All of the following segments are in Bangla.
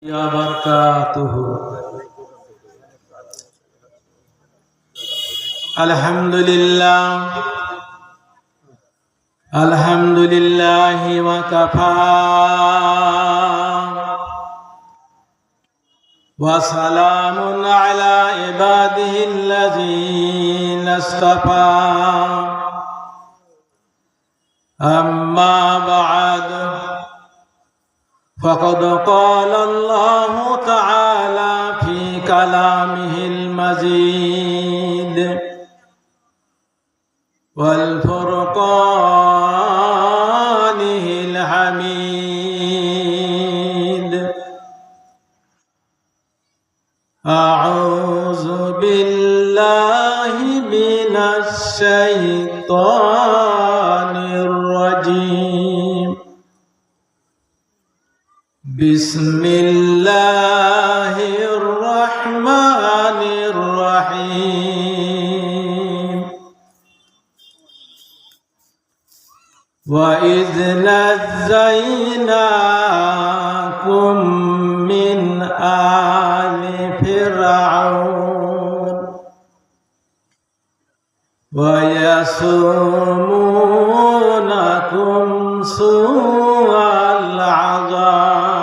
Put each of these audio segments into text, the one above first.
وبركاته. الحمد لله وكفى وسلام على عباده الذين اصطفى أما بعد فقد قال الله تعالى في كلامه المجيد والفرقانه الحميد. أعوذ بالله من الشيطان الرجيم. بسم الله الرحمن الرحيم. وإذ نجيناكم من آل فرعون ويسومونكم سوء العذاب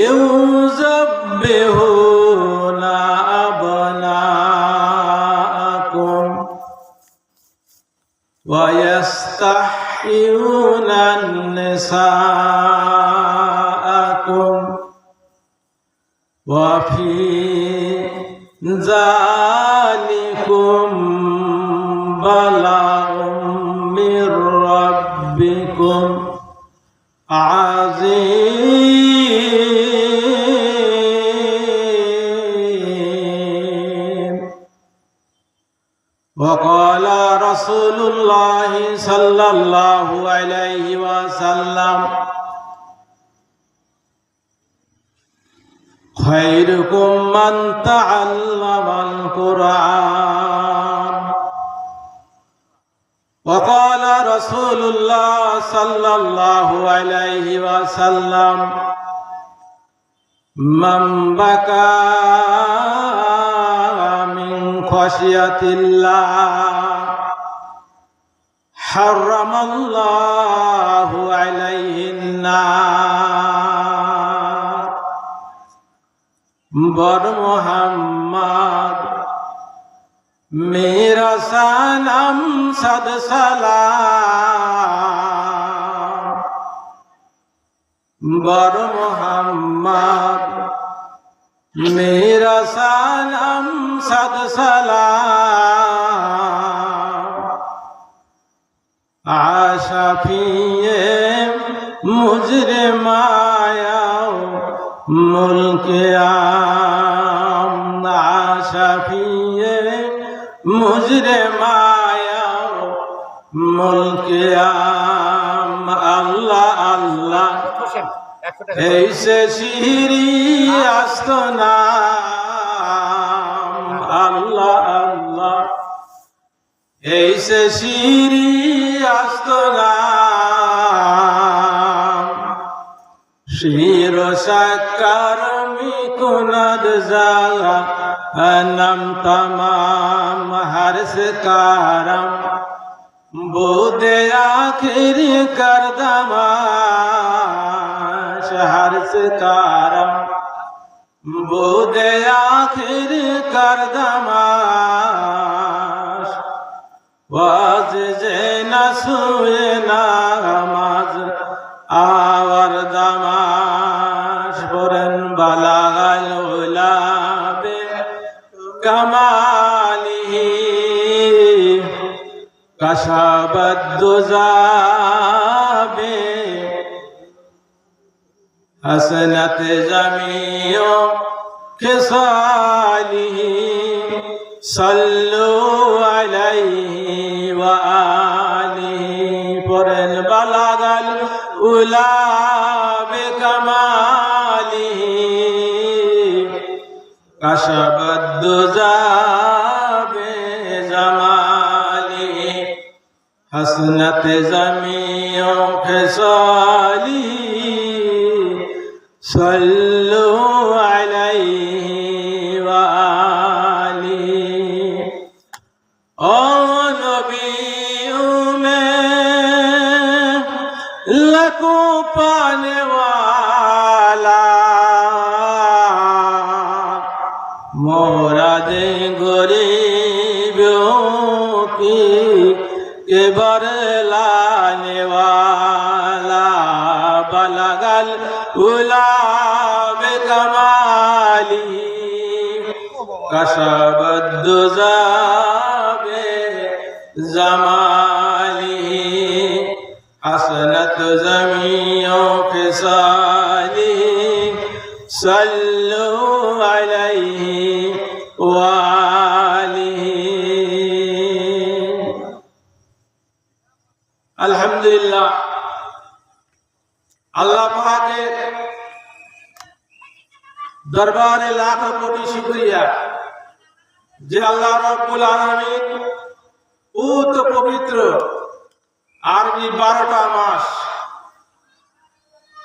يذبحون أبناءكم ويستحيون نساءكم وفي ذلكم بلاء من ربكم عظيم. وقال رسول الله صلى الله عليه وسلم خيركم من تعلم القرآن. وقال رسول الله صلى الله عليه وسلم من بكى من خشية الله حرم الله عليه النار. بر محمد میرا سلام صد سلام بر محمد میرا سلام صد سلام عاشقی مجرمایا ملکیام عاشقی مجرمایا ملکیام আল্লাহ আল্লাহ ایسے شیری استنام আল্লাহ আল্লাহ ایسے شیری استنام شیر و شکر می کند زاغا انم تمام ہر سکارم بود آخری کردماش ہر سکارم بود آخری کردماش واز نسوی ناماز آوردماش برن بلغ الغلاب کمالی کشف الذباب حسنت جمیع خصاله صلوا علیه و آله پرن بلغ العلا بکماله کشف الذباب زماله حسنت جمیع خصاله صلوا عليه وآله اور نبیوں میں لکھوں پانے والا مراد غریبوں کی کبر لانے والا بلغ العلا بکمالی کشف الدجى بجمالی حسنت جمیع خصالی صلوا علیہ وآلہ আলহামদুলিল্লাহ আল্লাহ পাকের দরবারে লাখ কোটি শুকরিয়া যে আল্লাহ রাব্বুল আলামিন পুত পবিত্র আরবি 12টা মাস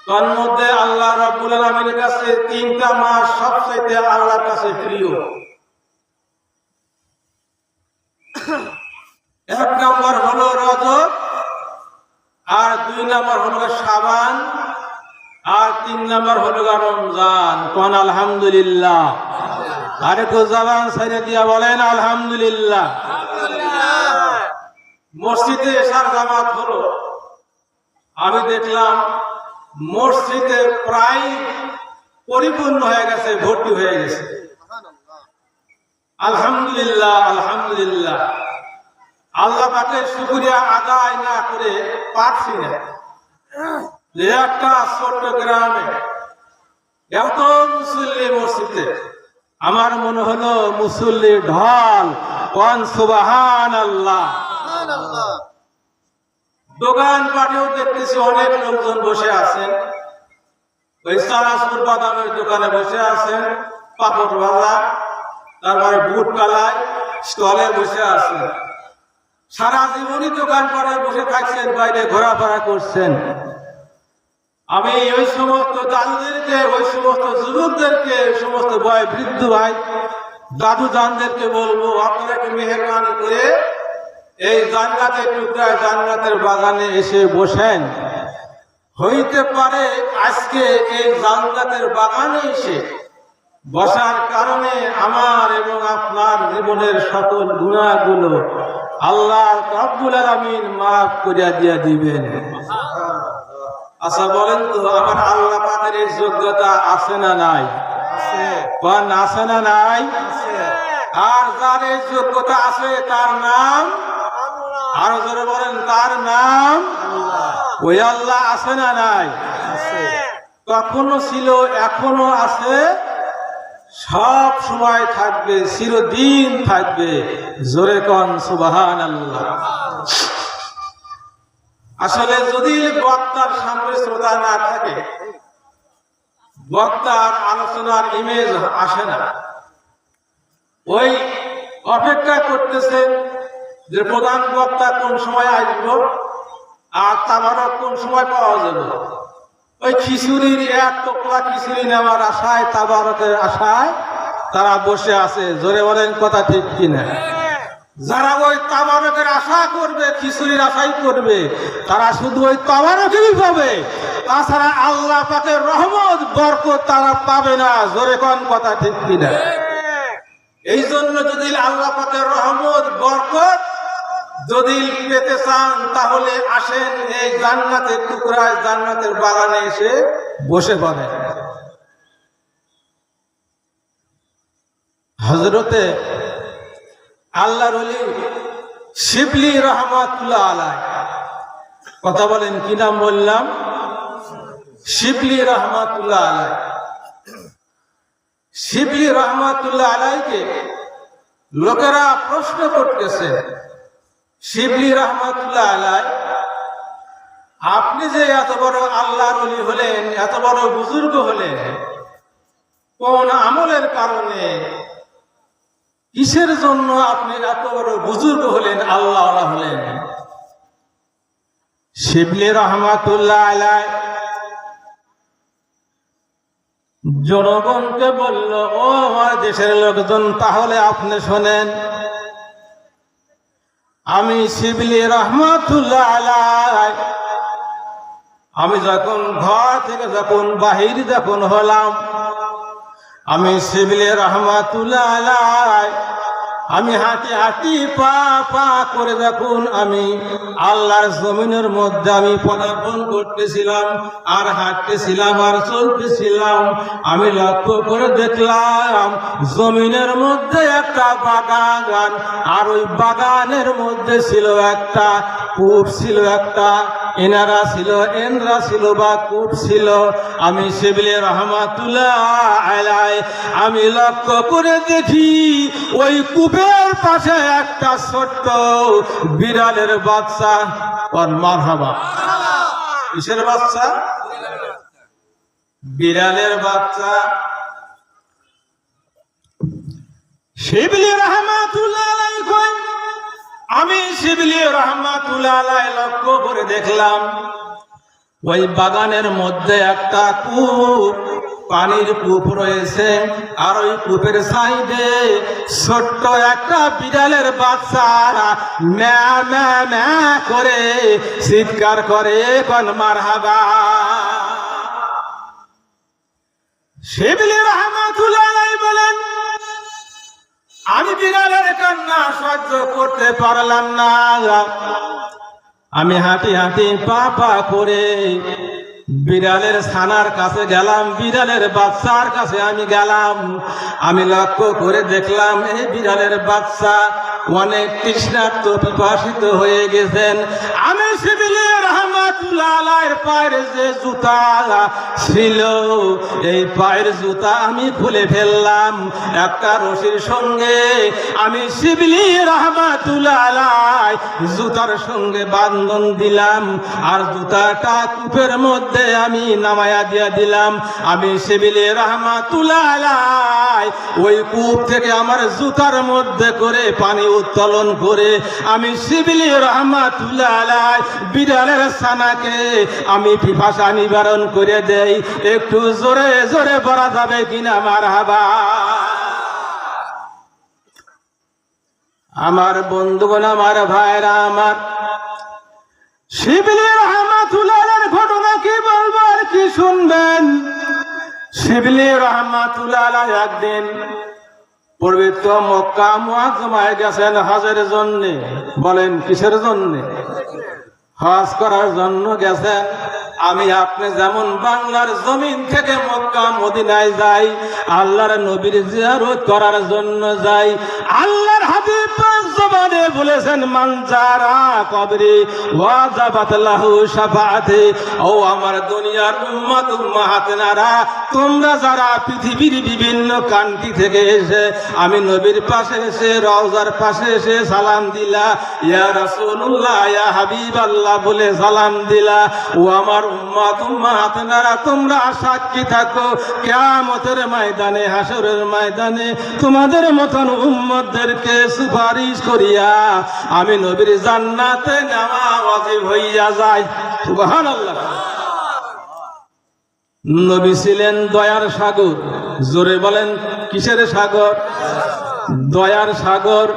তার মধ্যে আল্লাহ রাব্বুল আলামিনের কাছে 3টা মাস সবচেয়ে আল্লাহর কাছে প্রিয়। এক নম্বর হলো রজব, আর 2 নম্বর হলো শাবান, আর 3 নম্বর হলো রমজান। কোন আলহামদুলিল্লাহ। আরে তো জবান ছেড়ে দিয়া বলেন আলহামদুলিল্লাহ। মসজিদে এশার জামাত হলো, আমি দেখলাম মসজিদে প্রায় পরিপূর্ণ হয়ে গেছে, ভর্তি হয়ে গেছে। আলহামদুলিল্লাহ আলহামদুলিল্লাহ। আল্লাহ পাকের শুকরিয়া আদায় না করে পারছি না। একটা ছোট্ট গ্রামে এত মুসল্লি মসজিদে, আমার মনে হলো মুসল্লি ঢল। কোন সুবহানাল্লাহ। দোকান পাটেও দেখতেছি অনেক লোকজন বসে আছেন, ওই চানাচুর বাদামের দোকানে বসে আছেন, পাপড় ভাজা, তারপরে বুট কালায় স্টলে বসে আছেন। সারা জীবনই দোকান পাড়ায় বসে থাকছেন, বাইরে ঘোরাফেরা করছেন। আমি ওই সমস্ত দাদুদেরকে, ওই সমস্ত যুবকদেরকে, ওই সমস্ত বয় বৃদ্ধ ভাই দাদু জানদেরকে বলবো, আপনারা একটু মেহেরবানি করে এই জান্নাতের টুকরায়, জান্নাতের বাগানে এসে বসেন। হইতে পারে আজকে এই জান্নাতের বাগানে এসে বসার কারণে আমার এবং আপনার জীবনের সকল গুনাহগুলো আল্লাহ রাব্বুল আলামিন মাফ করিয়া দিয়া দিবেন। আচ্ছা বলেন তো, আমার আল্লাহ পাকের এই যোগ্যতা আছে না নাই? কোন আছে না নাই? আর যার এই যোগ্যতা আছে তার নাম, আরো জোরে বলেন, তার নাম ওই আল্লাহ আছে না নাই? কখনো ছিল, এখনো আছে, সব সময় থাকবে, চিরদিন থাকবে। জোরে কোন সুবহানাল্লাহ। আসলে যদি বক্তার সামনে শ্রোতা না থাকে, বক্তার আলোচনার ইমেজ আসে না। ওই অপেক্ষা করতেছে যে প্রধান বক্তা কোন সময় আসবো আর তাবারক কোন সময় পাওয়া যাবে। ওই খিচুড়ির এক টুকরা খিচুড়ি নেওয়ার আশায়, তাবারকের আশায় তারা বসে আছে। জোরে বলেন কথা ঠিক কিনা? যারা ওই তাবারকের আশা করবে, খিচুড়ির আশাই করবে, তারা শুধু ওই তাবারকই পাবে, তাছাড়া আল্লাহ পাকের রহমত বরকত তারা পাবে না। জোরে কোন কথা ঠিক কিনা? এই জন্য যদি আল্লাহ পাকের রহমত বরকত যদি পেতে চান, তাহলে আসেন এই জান্নাতের টুকরায়, জান্নাতের বাগানে এসে বসে পড়েন। হযরতে আল্লাহর ওলি শিবলি রহমাতুল্লাহ আলাইহি, কথা বলেন কি নাম বললাম? শিবলি রহমাতুল্লাহ আলাইহি। শিবলি রহমাতুল্লাহ আলাইহিকে লোকেরা প্রশ্ন করতেছে, শিবলি রহমাতুল্লাহ আলাইহি, আপনি যে এত বড় আল্লাহর ওলি হলেন, এত বড় বুজুর্গ হলেন, কোন আমলের কারণে, কিসের জন্য আপনি এত বড় বুজুর্গ হলেন, আল্লাহ হলেন? শিবলি রহমাতুল্লাহ আলাইহি জনগণকে বলল, ও আমার দেশের লোকজন, তাহলে আপনি শোনেন, আমি শিবলি রহমাতুল্লাহ আলাইহি আমি যখন ঘর থেকে বাহির হলাম, আমি শিবলি রহমাতুল্লাহ আলাইহি আমি হাঁটি হাঁটি পা পা করে আমি আল্লাহর জমিনের মধ্যে আমি পদার্পণ করতেছিলাম, আর হাঁটতেছিলাম, আর চলতেছিলাম। আমি লক্ষ্য করে দেখলাম জমিনের মধ্যে একটা বাগান, আর ওই বাগানের মধ্যে ছিল একটা কূপ, ছিল একটা এনারা ছিল, এনরা ছিল বা কূপ ছিল। আমি শিবলি রহমাতুল্লাহ আলাইহি আমি লক্ষ্য করে দেখি ওই কূপের পাশে একটা ছোট্ট বিড়ালের বাচ্চা। মারহাবা। কিসের বাচ্চা? বিড়ালের বাচ্চা। শিবলি রহমাতুল্লাহ আলাইহি কই, আমি শিবলি রহমাতুল্লাহ আলাইহি লক্ষ্য করে দেখলাম ওই বাগানের মধ্যে একটা কূপ, পানির কূপ রয়েছে, আর ওই কূপের সাইডে ছোট্ট একটা বিড়ালের বাচ্চা ম্যা ম্যা ম্যা করে চিৎকার করে, কোন মারহাবা। শিবলি রহমাতুল্লাহ আলাইহি বলেন, আমি বিড়ালের কান্না সহ্য করতে পারলাম না। আমি হাঁটি হাঁটি পা পা করে বিড়ালের ছানার কাছে গেলাম, বিড়ালের বাচ্চার কাছে আমি গেলাম। আমি লক্ষ্য করে দেখলাম এই বিড়ালের বাচ্চা অনেক তৃষ্ণার্ত, পিপাসিত হয়ে গেছেন। আমি শিবলি রহমাতুল্লাহ আলাইহির পায়ের যে জুতা ছিল, এই পায়ের জুতা আমি খুলে ফেললাম একটা রশির সঙ্গে। আমি শিবলি রহমাতুল্লাহ আলাইহি জুতার সঙ্গে বান্ধন দিলাম, আর জুতাটা কূপের মধ্যে আমি নামায়া দিয়া দিলাম। আমি শিবলি রহমাতুল্লাহ আলাইহি ওই কূপ থেকে আমার জুতার মধ্যে করে পানি উত্তোলন করে আমি শিবলি রহমাতুল্লাহ আলাইহি বিড়ালের ছানাকে আমি পিপাসা নিবারণ করে দেই। একটু জোরে জোরে বলা যাবে কিনা মারহাবা। আমার বন্ধুগণ, আমার ভাইরা, আমার শিবলি রহমাতুল্লাহ আলাইহির ঘটনা কি বলবো আর কি শুনবেন। শিবলি রহমাতুল্লাহ আলাইহি একদিন পবিত্র মক্কা মুআজ্জমায় গেছেন হজের জন্য। বলেন কিসের জন্য? হজ করার জন্য গেছেন। আমি আপনি যেমন বাংলার জমিন থেকে মক্কা মদিনায় যাই, আল্লাহর নবীর জিয়ারত করার জন্য যাই। আল্লাহর হাবিব জবানে বলেছেন, মান যারা কবরি ওয়াজাবাত লাহু শাফাআতি। ও আমার দুনিয়ার উম্মত উম্মাহাতেরা, তোমরা যারা পৃথিবীর বিভিন্ন কান্ট্রি থেকে এসে আমি নবীর পাশে এসে, রওজার পাশে এসে সালাম দিলা, ইয়া রাসূলুল্লাহ, ইয়া হাবিবাল্লাহ বলে সালাম দিলা, ও আমার উম্মত উম্মাহাতেরা, তোমরা সাক্ষী থাকো কিয়ামতের ময়দানে, হাসরের ময়দানে তোমাদের মতন উম্মতদেরকে সুপারিশ করিয়া আমি নবীর জান্নাতে নেওয়া ওয়াজিব হইয়া যায়। সুবহানাল্লাহ। নবী ছিলেন দয়ার সাগর। জোরে বলেন কিসের সাগর? দয়ার সাগর।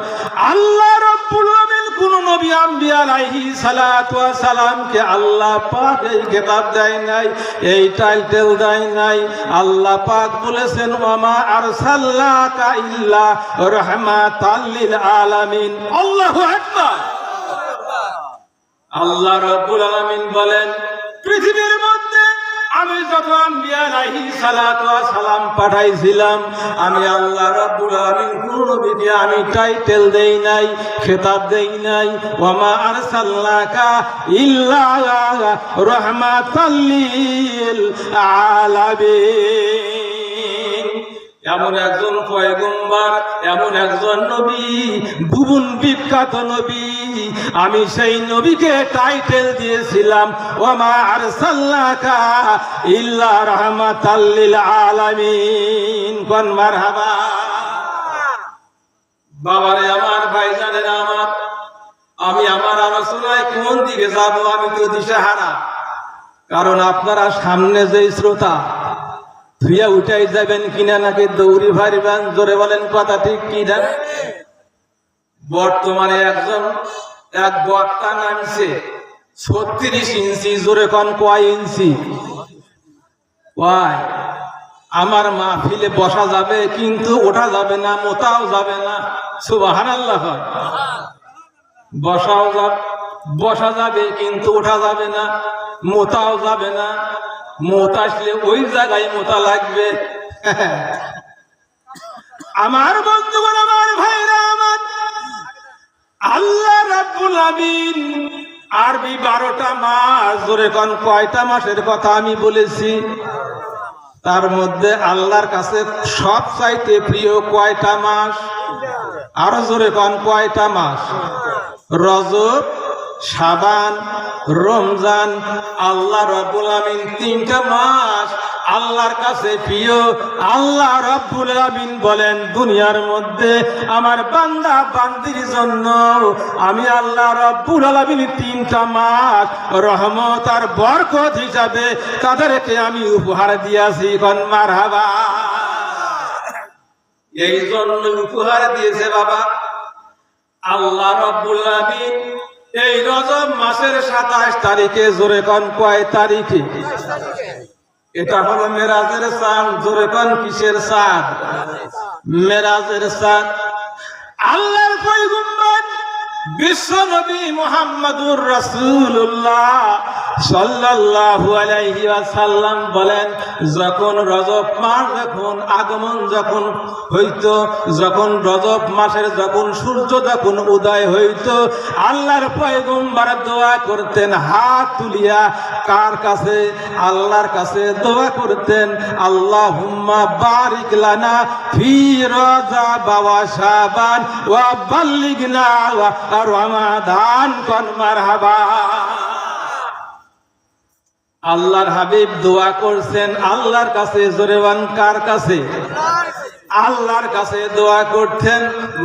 আল্লাহ রাব্বুল আলামিন কোন নবী আম্বিয়া আলাইহিস সালাতু ওয়াস সালামকে আল্লাহ পাক এই কিতাব দেয় নাই, এই টাইটেল দেয় নাই। আল্লাহ পাক বলেছেন, ওয়ামা আরসালনাকা ইল্লা রাহমাতাল লিল আলামিন। আল্লাহু আকবার। আল্লাহ রাব্বুল আলামিন বলেন, পৃথিবীর মধ্যে আমি যত আম্বিয়া আলাইহিস সালাতু ওয়াস সালাম পাঠাইছিলাম, আমি আল্লাহ রাব্বুল আলামিন কোন নবীকে আমি টাইটেল দেই নাই, খেতাব দেই নাই। ওয়ামা আরসালনাকা ইল্লা রাহমাতাল লিল আলামিন। এমন একজন পয়গম্বর, এমন একজন নবী, ভুবন বিখ্যাত নবী, আমি সেই নবীকে টাইটেল দিয়েছিলাম, ওয়ামা আরসালনাকা ইল্লা রাহমাতাল লিল আলামিন। কোন মারহাবা। বাবারে আমার, ভাইজানেরা আমার, আমি আমার আলোচনায় কোন দিকে যাব আমি তো দিশেহারা। কারণ আপনারা সামনে যে শ্রোতা, ধুইয়া উঠাই যাবেন কিনা নাকি দৌড়ি ভারিবেন? জোরে বলেন কথা ঠিক কিনা? বর্তমানে এক বক্তা নামছে 36 ইঞ্চি। জোরে কোন কয় ইঞ্চি? কয়? আমার মাহফিলে বসা যাবে কিন্তু ওঠা যাবে না, মোতাও যাবে না। সুবহানাল্লাহ। বসা যাবে কিন্তু ওঠা যাবে না, মোতাও যাবে না। মোত আসলে ওই জায়গায় মোতা লাগবে। আমার বন্ধুগণ, আমার ভাইরা আমার, আল্লাহ রাব্বুল আমিন আরবি 12টা মাস। জোরে কোন কয়টা মাসের কথা আমি বলেছি? তার মধ্যে আল্লাহর কাছে সবচাইতে প্রিয় কয়টা মাস? আরো জোরে কোন কয়টা মাস? রজব, শাবান, রমজান। আল্লাহ রাব্বুল আমিন 3টা মাস আল্লাহর কাছে প্রিয়। আল্লাহ রাব্বুল আমিন বলেন, দুনিয়ার মধ্যে আমার বান্দা বান্দির জন্য আমি আল্লাহ রাব্বুল আমিন 3টা মাস রহমত আর বরকত হিসাবে তাদেরকে আমি উপহার দিয়েছি। কোন মারহাবা। এই জন্য উপহার দিয়েছে বাবা আল্লাহ রাব্বুল আমিন এই রজব মাসের 27 তারিখে। জোরে কোন কয় তারিখে? এটা হলো মেরাজের চাঁদ। জোরে কোন কিসের চাঁদ? মেরাজের চাঁদ। আল্লাহর পয়গম্বর বিশ্ব নবী মুহাম্মদুর রাসূলুল্লাহ সাল্লাল্লাহু আলাইহি ওয়াসাল্লাম বলেন, যখন রজব মাস যখন আগমন যখন হইতো, যখন রজব মাসের যখন সূর্য যখন উদয় হইতো, আল্লাহর পয়গম্বর দোয়া করতেন হাত তুলিয়া। কার কাছে? আল্লাহর কাছে দোয়া করতেন, আল্লাহুম্মা বারিক লানা ফি রজব ওয়া শাবান ওয়া বাল্লিগনা রমাদান। কোন মারহাবা। আল্লাহর হাবিব দোয়া করছেন আল্লাহর কাছে। জোরে বলেন কার কাছে? আল্লাহর কাছে দোয়া করতেন,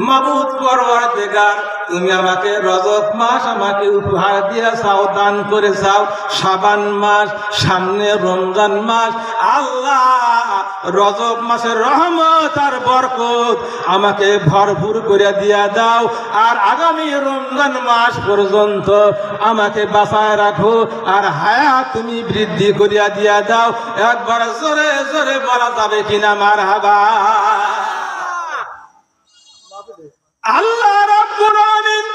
মাবুদ পরওয়ারদিগার, তুমি আমাকে রজব মাস আমাকে উপহার দিয়া চাও, দান করে চাও। শাবান মাস, সামনে রমজান মাস, আল্লাহ রজব মাসের রহমত আর বরকত আমাকে ভরপুর করে দিয়া দাও। আর আগামী রমজান মাস পর্যন্ত আমাকে বাঁচায় রাখো, আর হায়াত তুমি বৃদ্ধি করিয়া দিয়া দাও। একবার জোরে জোরে বলা যাবে কিনা মারহাবা। আল্লাহ রাব্বুল আমিন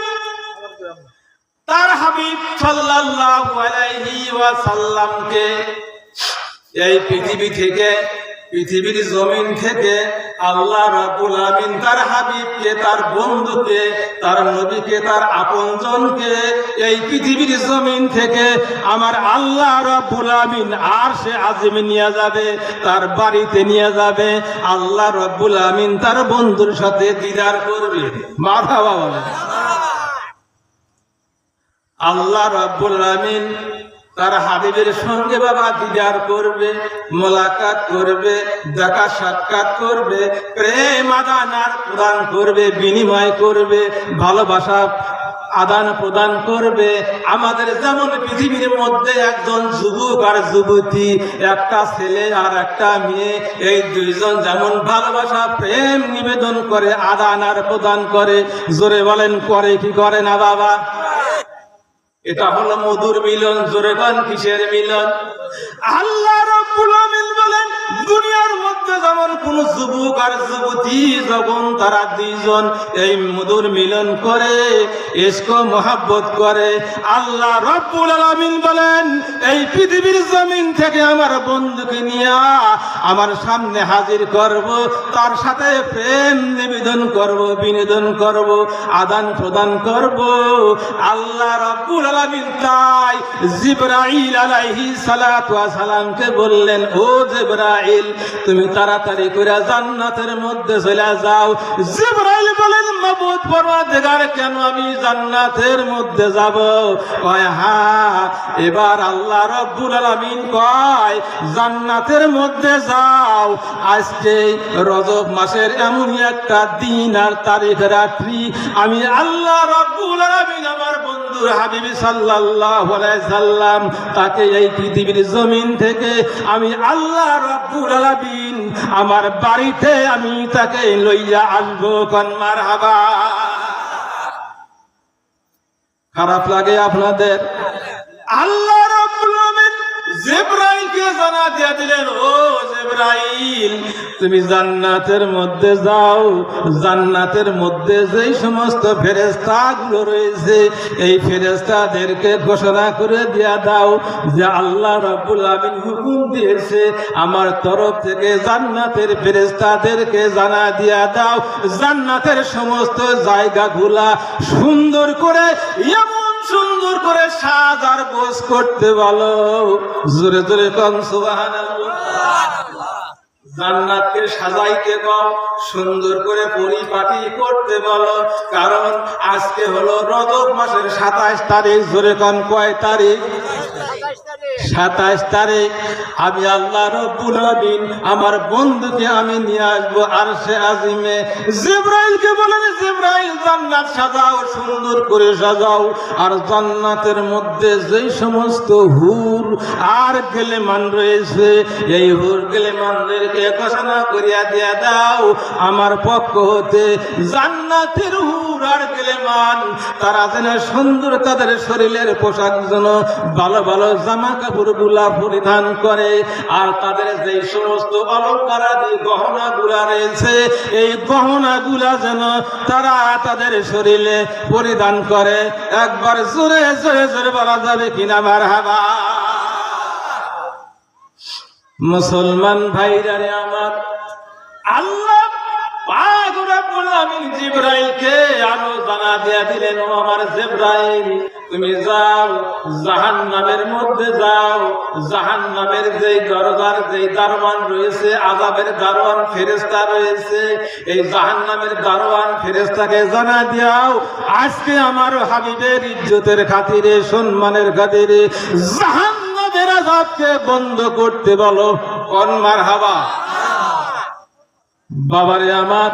তার হাবিব সাল্লাল্লাহু আলাইহি ওয়াসাল্লামকে এই পৃথিবী থেকে, পৃথিবীর জমিন থেকে আল্লাহ রাব্বুল আমিন তার হাবিবকে, তার বন্ধুকে, তার নবীকে, তার আপনজনকে এই পৃথিবীর জমিন থেকে আমার আল্লাহ রাব্বুল আমিন আরশে আজিমে নিয়ে যাবে, তার বাড়িতে নিয়ে যাবে। আল্লাহ রাব্বুল আমিন তার বন্ধুর সাথে দিদার করবে। মারহাবা বলেন। আল্লাহ রাব্বুল আমিন তার হাবিবের সঙ্গে বাবা দিদার করবে, মোলাকাত করবে, দেখা সাক্ষাৎ করবে, প্রেম আদান প্রদান করবে, বিনিময় করবে, ভালোবাসা আদান প্রদান করবে। আমাদের যেমন পৃথিবীর মধ্যে একজন যুবক আর যুবতী, একটা ছেলে আর একটা মেয়ে, এই দুইজন যেমন ভালোবাসা প্রেম নিবেদন করে, আদান আর প্রদান করে। জোরে বলেন করে কি করে না বাবা? এটা হলো মধুর মিলন। জোরে গান কিসের মিলন? আল্লাহ রাব্বুল আমিন বলেন, দুনিয়ার মধ্যে যেমন কোন যুবক আর যুবতী যখন তারা দুইজন এই মধুর মিলন করে, ইশক মোহাব্বত করে, আল্লাহ রাব্বুল আমিন বলেন এই পৃথিবীর জমিন থেকে আমার বন্ধুকে নিয়ে আমার সামনে হাজির করব, তার সাথে প্রেম নিবেদন করব, বিনোদন করব, আদান প্রদান করব। আল্লাহ রাব্বুল আলামিন তাই জিবরাইল আলাইহিস সালাতু ওয়াস সালামকে বললেন, ও জিবরাইল তুমি তাড়াতাড়ি করে জান্নাতের মধ্যে চলে যাও। জিবরাইল বলেন, মাবুদ পরওয়ারদিগার কেন আমি জান্নাতের মধ্যে যাব? কয় হ্যাঁ, এবার আল্লাহ রাব্বুল আলামিন কয় জান্নাতের মধ্যে যাও। আজকে রজব মাসের এমন একটা দিন আর তারিখ রাত্রি আমি আল্লাহ রাব্বুল আলামিন আমার বন্ধু বন্ধুর হাবিব সাল্লাল্লাহু আলাইহি সাল্লাম তাকে এই পৃথিবীর জমিন থেকে আমি আল্লাহ রাব্বুল আলামিন আমার বাড়িতে আমি তাকে লইয়া আসবো। কোন মারহাবা। খারাপ লাগে আপনাদের? আল্লাহ রাব্বুল আলামিন জিবরাইলকে জানা দিয়ে দিলেন, ও জিবরাইল তুমি জান্নাতের মধ্যে যাও, জান্নাতের মধ্যে যেই সমস্ত ফেরেশতাগুলো রয়েছে এই ফেরেশতাদেরকে ঘোষণা করে দিয়া দাও যে আল্লাহ রাব্বুল আলামিন হুকুম দিয়েছে আমার তরফ থেকে জান্নাতের ফেরেশতাদেরকে জানা দিয়া দাও জান্নাতের সমস্ত জায়গাগুলা সুন্দর করে সুন্দর করে সাজ আর গোছ করতে বলো। জোরে জোরে কোন সুবহানাল্লাহ। জান্নাতকে সাজাইতে বল, সুন্দর করে পরিপাটি করতে বলো, কারণ আজকে হলো রজব মাসের 27 তারিখ। জোরে কোন কয় তারিখ? 27 তারিখ। আমি আল্লাহ রাব্বুল আলামিন আমার বন্ধুকে আমি নিয়ে আসবো আরশে আজিমে। জিবরাইলকে বলেন, জিবরাইল জান্নাত সাজাও, সুন্দর করে সাজাও, আর জান্নাতের মধ্যে যেই সমস্ত হুর আর গেলেমান রয়েছে এই হুর গেলেমানদেরকে ঘোষণা করিয়া দিয়া দাও আমার পক্ষ হতে জান্নাতের হুর আর গেলেমান তারা যেন সুন্দর তাদের শরীরের পোশাক যেন ভালো ভালো জামা কাপড় গুলা পরিধান করে, আর তাদের যে সমস্ত অলঙ্কারাদি গহনা গুলা রয়েছে এই গহনা গুলা যেন তারা তাদের শরীরে পরিধান করে। একবার জোরে জোরে জোরে বলা যাবে কিনা মারহাবা। মুসলমান ভাইরা রে আমার, আল্লাহ পাক রব্বুল আমিন জিবরাইলকে আরো জানা দিয়া দিলেন, ও আমার জিবরাইল তুমি যাও জাহান্নামের মধ্যে যাও, জাহান্নামের যেই দরজার যেই দারওয়ান রয়েছে আযাবের দারওয়ান ফেরেশতা রয়েছে এই জাহান্নামের দারওয়ান ফেরেশতাকে জানা দিও আজকে আমার হাবিবের ইজ্জতের খাতিরে সম্মানের খাতিরে জাহান্নামের আযাবকে বন্ধ করতে বলো। কোন মারহাবা। বাবারে আমার,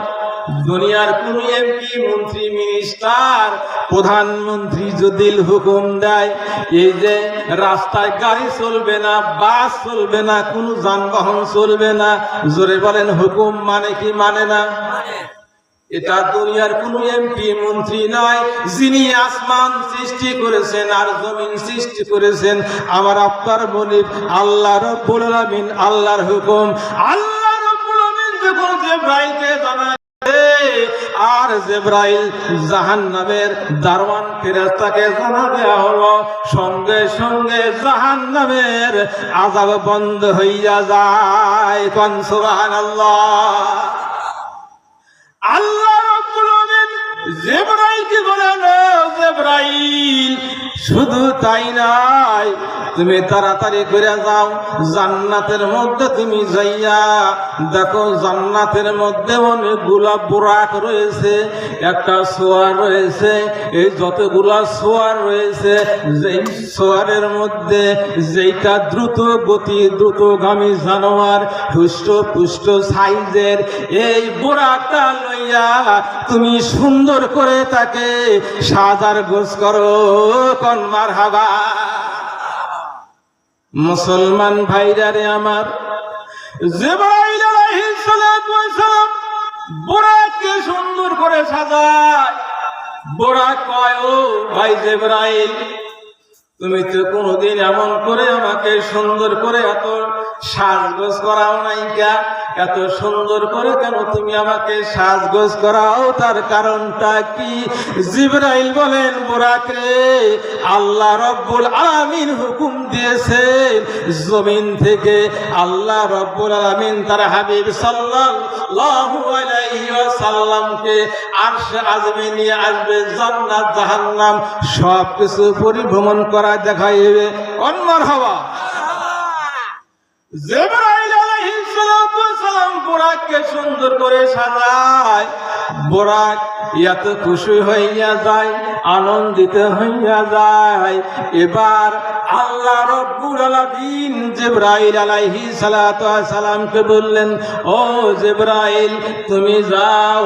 দুনিয়ার কোন এমপি মন্ত্রী মিনিস্টার প্রধানমন্ত্রী যদি হুকুম দেয় এই যে রাস্তায় গাড়ি চলবে না, বাস চলবে না, কোন যানবাহন চলবে না, জোরে বলেন হুকুম মানে কি মানে না? এটা দুনিয়ার কোন এমপি মন্ত্রী নয়, যিনি আসমান সৃষ্টি করেছেন আর জমিন সৃষ্টি করেছেন আমার আপনার মনিব আল্লাহ রাব্বুল আলামিন। আল্লাহর হুকুম আল্লাহ রাব্বুল আলামিন যখন জিবরাইলকে জানায় আর জিবরাইল জাহান্নামের দারওয়ান ফেরেশতাকে জানা দেয়া হলো, সঙ্গে সঙ্গে জাহান্নামের আযাব বন্ধ হইয়া যায়। কোন সুবহানাল্লাহ। আল্লাহ রাব্বুল আলামিন জিবরাইলকে বলেন, ও জিবরাইল শুধু তাই নয় তুমি তাড়াতাড়ি করে যাও জান্নাতের মধ্যে তুমি যাইয়া দেখো জান্নাতের মধ্যে অনেকগুলা বুরাক রয়েছে, একটা সোয়ার রয়েছে, এই যতগুলা সোয়ার রয়েছে যেই সোয়ারের মধ্যে যেইটা দ্রুত গতি দ্রুতগামী জানোয়ার হুষ্ট পুষ্ট সাইজের এই বুরাকটা লইয়া তুমি সুন্দর করে তাকে সাজার গোছ করো। কোন মারহাবা। মুসলমান ভাইরা রে আমার, জিবরাইল আলাইহিস সালাতু ওয়াস সালাম বুরাককে সুন্দর করে সাজায়। বুরাক কয়, ও ভাই জিবরাইল তুমি তো কোনদিন এমন করে আমাকে সুন্দর করে এত সাজগোজ করাও নাই, এত সুন্দর করে কেন তুমি আমাকে সাজগোজ করাও, তার কারণটা কি? জিবরাইল বলেন, বুরাক রে আল্লাহ রাব্বুল আলামিন হুকুম দিয়েছেন জমিন থেকে আল্লাহ রাব্বুল আলামিন তার হাবিব সাল্লাল্লাহু আলাইহি ওয়াসাল্লামকে আরশে আযমে নিয়ে আসবে, জান্নাত জাহান্নাম সবকিছু পরিভ্রমণ করা দেখাইবে। অন্যর হওয়া জিবরাইল আলাইহিস সালাতু ওয়াস সালাম বোরাককে সুন্দর করে সাজায়। বোরাক এত খুশি হইয়া যায়, আনন্দিত হইয়া যায়। এবার আল্লাহ রব্বুল আলামিন জিবরাইল আলাইহিস সালাতু ওয়াস সালামকে বললেন, ও জিবরাইল তুমি যাও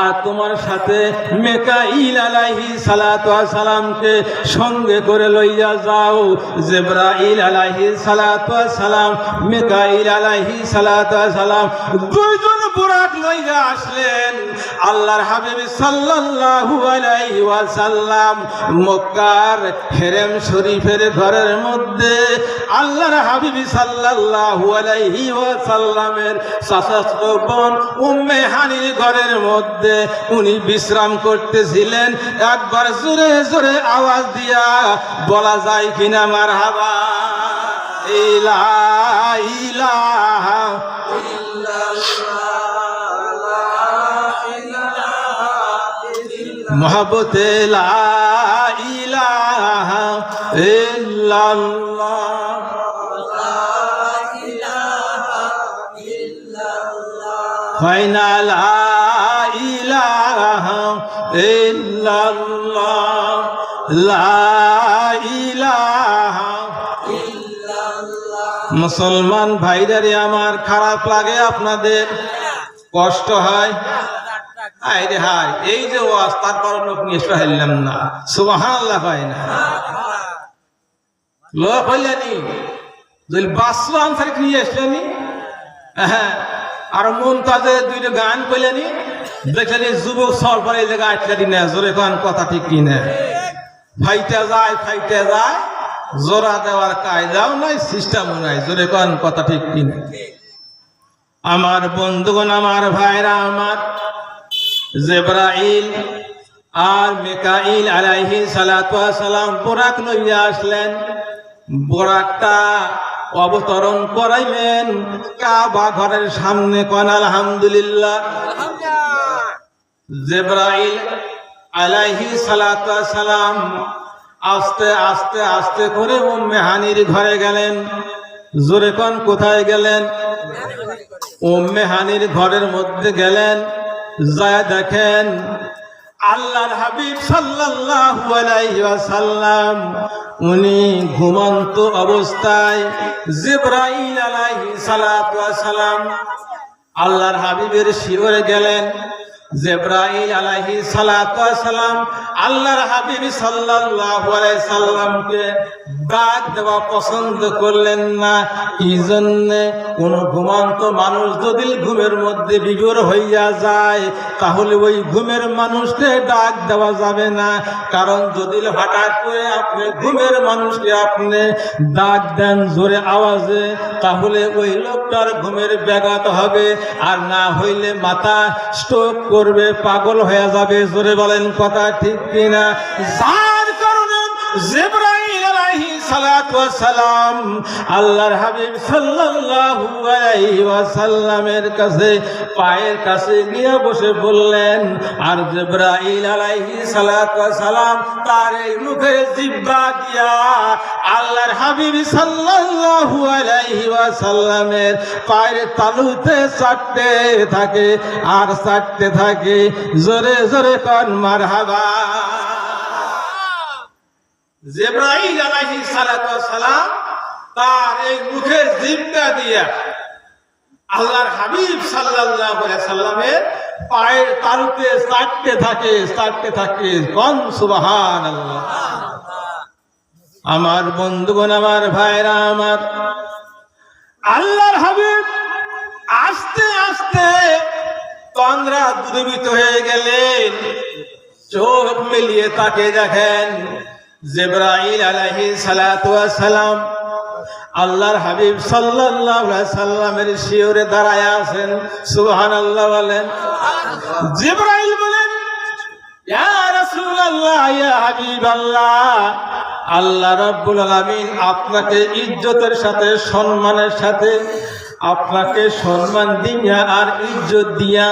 আর তোমার সাথে মিকাইল আলাইহিস সালাতু ওয়াস সালামকে সঙ্গে করে লইয়া যাও। জিবরাইল আলাইহিস সালাতু ওয়াস সালাম, মিকাইল আলাইহিস সালাতু ওয়াস সালাম দুইজন বুরাক লইয়া আসলেন। আল্লাহর হাবিব সাল্লাল্লাহু আলাইহি ওয়াসাল্লাম মক্কার হেরেম শরীফের ঘরের মধ্যে আল্লাহর হাবিব সাল্লাল্লাহু আলাইহি ওয়াসাল্লামের শাশুড়ি বোন উম্মে হানির ঘরের মধ্যে উনি বিশ্রাম করতেছিলেন। একবার জোরে জোরে আওয়াজ দিয়া বলা যায় কিনা মারহাবা? ইলা ইলাহা মোহাব্বতে লা ইলাহা ইল্লাল্লাহ, ফাইনা লা ইলাহা ইল্লাল্লাহ, লা ইলাহা ইল্লাল্লাহ। মুসলমান ভাইরারে আমার খারাপ লাগে, আপনাদের কষ্ট হয়? আরে হাই, এই যে ওয়াজ তারপর লোক নিয়ে এসে হারলাম না, সুবহানাল্লাহ হয় না। লোক হইলেনি যদি বাসু আনসার নিয়ে আসলেনি, হ্যাঁ, আর মুমতাজের দুইটা গান কইলেনি, দেখলেনি যুবক সর পরে এই জায়গায় আটকা দিনে জোরে কোন কথা ঠিক কিনা, ফাইতে যায়, জোড়া দেওয়ার কায়দাও নাই, সিস্টেমও নাই, জোরে কোন কথা ঠিক কিনা। আমার বন্ধুগণ, আমার ভাইরা আমার, জিবরাইল আর মিকাইল আলাইহিস সালাতু ওয়াস সালাম বোরাক লইয়া আসলেন। বোরাকটা অবতরণ করাইলেন কাবা ঘরের সামনে। কোন আলহামদুলিল্লাহ। জিবরাইল আলাইহিস সালাতু ওয়াস সালাম আস্তে আস্তে আস্তে করে উম্মে হানির ঘরে গেলেন। জোরে কোন কোথায় গেলেন? উম্মে হানির ঘরের মধ্যে গেলেন। যায় দেখেন আল্লাহর হাবিব সাল্লাল্লাহু আলাইহি ওয়াসাল্লাম উনি ঘুমন্ত অবস্থায়। জিবরাইল আলাইহিস সালাতু ওয়াস সালাম আল্লাহর হাবিবের শিররে গেলেন। জিবরাইল আলাইহিস সালাতু ওয়াস সালাম আল্লাহর হাবিব সাল্লাল্লাহু আলাইহি সাল্লামকে ডাক দেওয়া পছন্দ করলেন না। এই জন্য কোন ঘুমন্ত মানুষ যদি ঘুমের মধ্যে বিভোর হইয়া যায় তাহলে ওই ঘুমের মানুষকে ডাক দেওয়া যাবে না। কারণ যদি হঠাৎ করে আপনি ঘুমের মানুষকে আপনি ডাক দেন জোরে আওয়াজে, তাহলে ওই লোকটার ঘুমের ব্যাঘাত হবে, আর না হইলে মাথা স্ট্রোক করবে, পাগল হয়ে যাবে। জোরে বলেন কথা ঠিক কিনা? যার কারণে জিবরাইল আলাইহিস সালাতু ওয়াস সালাম আল্লাহর হাবিব সাল্লাল্লাহু আলাইহি ওয়াসাল্লামের কাছে পায়ের কাছে গিয়ে বসে বললেন। আর জিবরাইল আলাইহিস সালাতু ওয়াস সালাম তার এই মুখে জিহ্বা দিয়া আল্লাহর হাবিব সাল্লাল্লাহু আলাইহি ওয়াসাল্লামের পায়ের তালুতে চাটতে থাকে আর চাটতে থাকে। জোরে জোরে কোন মারহাবা। জিবরাইল আলাইহিস সালাতু ওয়াস সালাম তার এই মুখের জিহ্বা দিয়া আল্লাহর হাবিব সাল্লাল্লাহু আলাইহি সাল্লামের পায়ের তালুতে চাটতে থাকে। কোন সুবহানাল্লাহ। আমার বন্ধুগণ, আমার ভাইরা আমার, আল্লাহর হাবিব আস্তে আস্তে তন্দ্রা দূরীভূত হয়ে গেলেন। চোখ মিলিয়ে তাকে দেখেন জিবরাইল আলাইহিস সালাতু ওয়াস সালাম আল্লাহর হাবিব সাল্লাল্লাহু আলাইহি সাল্লামের শিয়রে দাঁড়ায় আছেন। সুবহানাল্লাহ বলেন। জিবরাইল বলেন, ইয়া রাসূলুল্লাহ, ইয়া হাবিবাল্লাহ, আল্লাহ রাব্বুল আলামিন আপনাকে ইজ্জতের সাথে সম্মানের সাথে আপনাকে সম্মান দিয়া আর ইজ্জত দিয়া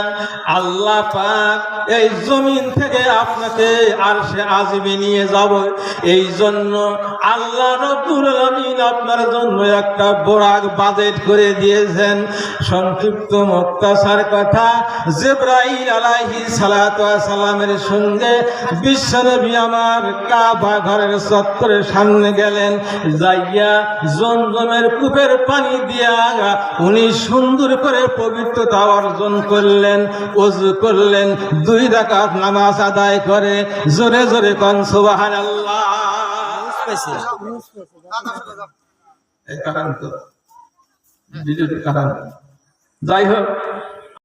আল্লাহ পাক এই জমিন থেকে আপনাকে আরশে আজিমে নিয়ে যাব। এই জন্য আল্লাহ রাব্বুল আলামিন আপনার জন্য একটা বরাক বাজেট করে দিয়েছেন। সংক্ষিপ্ত মুক্তাসার কথা, জিবরাইল আলাইহিস সালাতু ওয়াস সালামের সঙ্গে বিশ্বনবী আমার কাবা ঘরের চত্বরের সামনে গেলেন, যাইয়া জমজমের কূপের পানি দিয়া উনি সুন্দর করে পবিত্রতা অর্জন করলেন, ওযু করলেন, 2 রাকাত নামাজ আদায় করে জোরে জোরে কোন সুবহানাল্লাহ। এই কারণ তো ভিডিওর কারণ। যাই হোক,